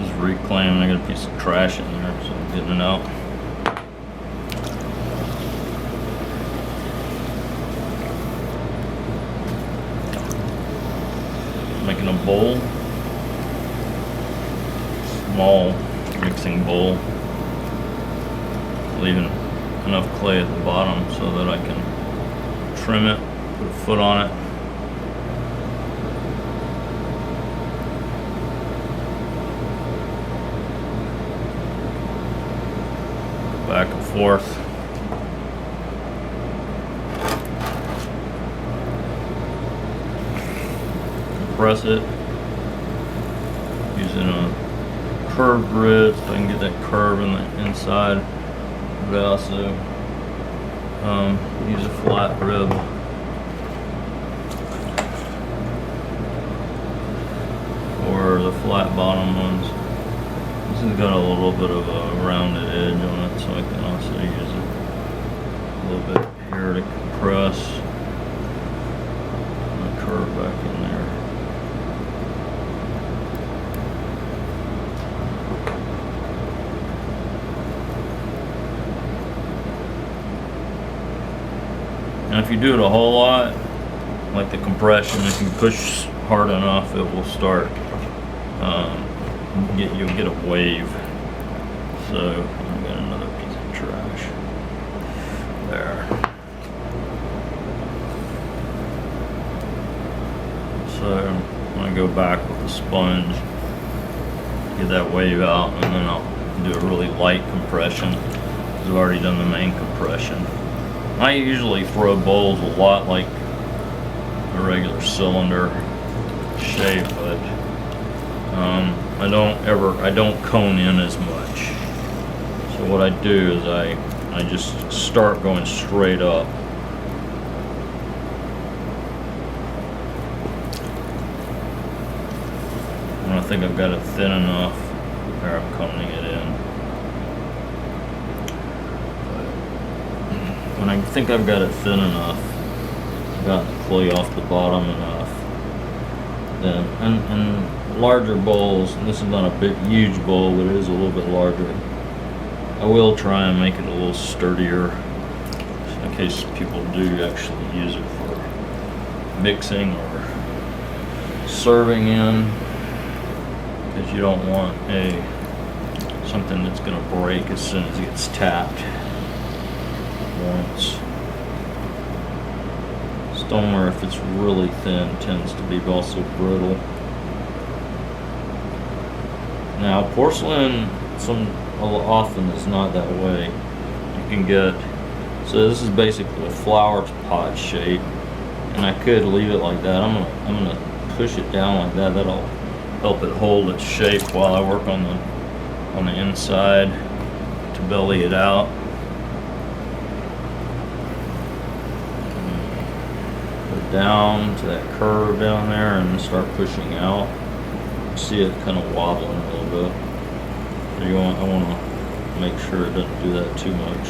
This is reclaimed. I got a piece of trash in there, so I'm getting it out. Making a bowl, small mixing bowl, leaving enough clay at the bottom so that I can trim it, put a foot on it. Back and forth. Press it using a curved grid so I can get that curve in the inside, but I also use a flat rib. Or the flat bottom ones. This has got a little bit of a rounded edge on it, so I can also use it a little bit here to compress and curve back in there. And if you do it a whole lot, like the compression, if you push hard enough, it will start, you'll get a wave. So, I've got another piece of trash there. So, I'm gonna go back with the sponge, get that wave out, and then I'll do a really light compression, because I've already done the main compression. I usually throw bowls a lot like a regular cylinder shape, but I don't cone in as much. So what I do is I just start going straight up. When I think I've got it thin enough, there I'm coning it in. When I think I've got it thin enough, I've got the clay off the bottom enough, then, and larger bowls, and this is not a big, huge bowl, but it is a little bit larger, I will try and make it a little sturdier, in case people do actually use it for mixing or serving in, because you don't want something that's going to break as soon as it gets tapped. Once. Stoneware, if it's really thin, tends to be also brittle. Now, porcelain often is not that way. You can get, so this is basically a flower pot shape, and I could leave it like that. I'm gonna push it down like that. That'll help it hold its shape while I work on the inside to belly it out. Down to that curve down there and start pushing out. See it kind of wobbling a little bit. So I want to make sure it doesn't do that too much.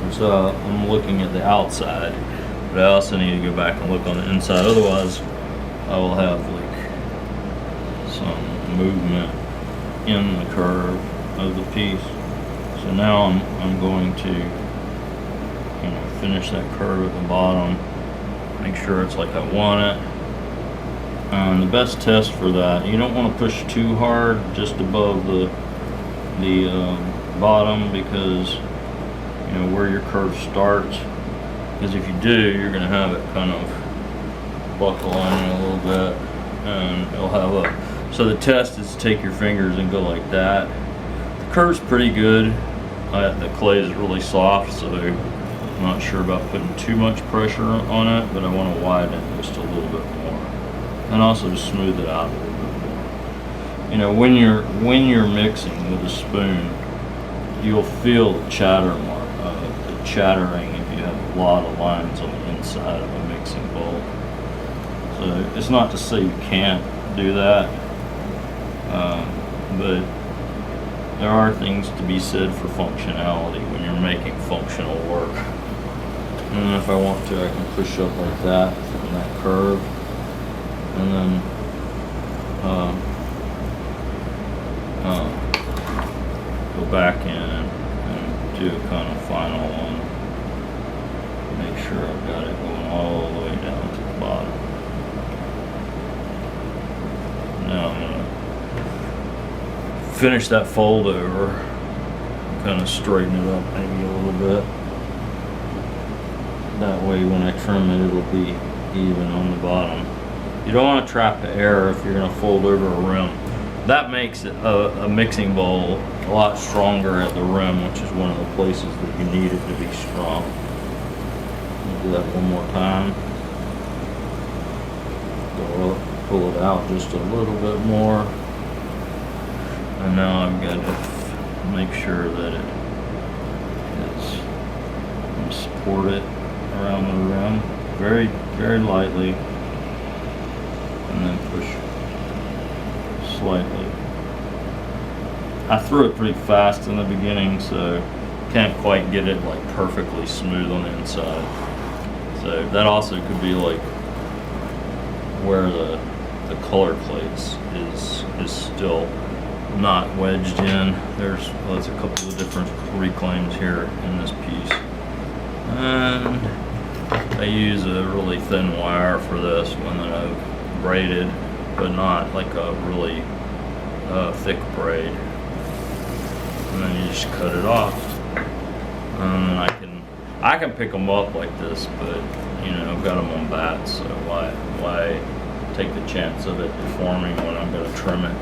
And so I'm looking at the outside, but I also need to go back and look on the inside. Otherwise, I will have like some movement in the curve of the piece. So now I'm going to finish that curve at the bottom. Make sure it's like I want it. The best test for that, you don't want to push too hard just above the bottom, because where your curve starts. Because if you do, you're going to have it kind of buckle on you a little bit, and it'll have a. So the test is to take your fingers and go like that. The curve's pretty good. The clay is really soft, so I'm not sure about putting too much pressure on it, but I want to widen it just a little bit more, and also to smooth it out a little bit more. When you're mixing with a spoon, you'll feel the the chattering if you have a lot of lines on the inside of a mixing bowl. So it's not to say you can't do that, but there are things to be said for functionality when you're making functional work. And then if I want to, I can push up like that on that curve, and then go back in and do a kind of final one. Make sure I've got it going all the way down to the bottom. Now I'm gonna finish that fold over, kind of straighten it up maybe a little bit. That way when I trim it, it'll be even on the bottom. You don't want to trap the air if you're going to fold over a rim. That makes a mixing bowl a lot stronger at the rim, which is one of the places that you need it to be strong. I'll do that one more time. Go up, pull it out just a little bit more. And now I've got to make sure that it is, support it around the rim very, very lightly, and then push slightly. I threw it pretty fast in the beginning, so can't quite get it like perfectly smooth on the inside. So that also could be like where the color plates is still not wedged in. There's a couple of different reclaims here in this piece. And I use a really thin wire for this one that I've braided, but not like a really thick braid. And then you just cut it off. And I can pick them up like this, but you know, I've got them on bats, so why take the chance of it deforming when I'm going to trim it?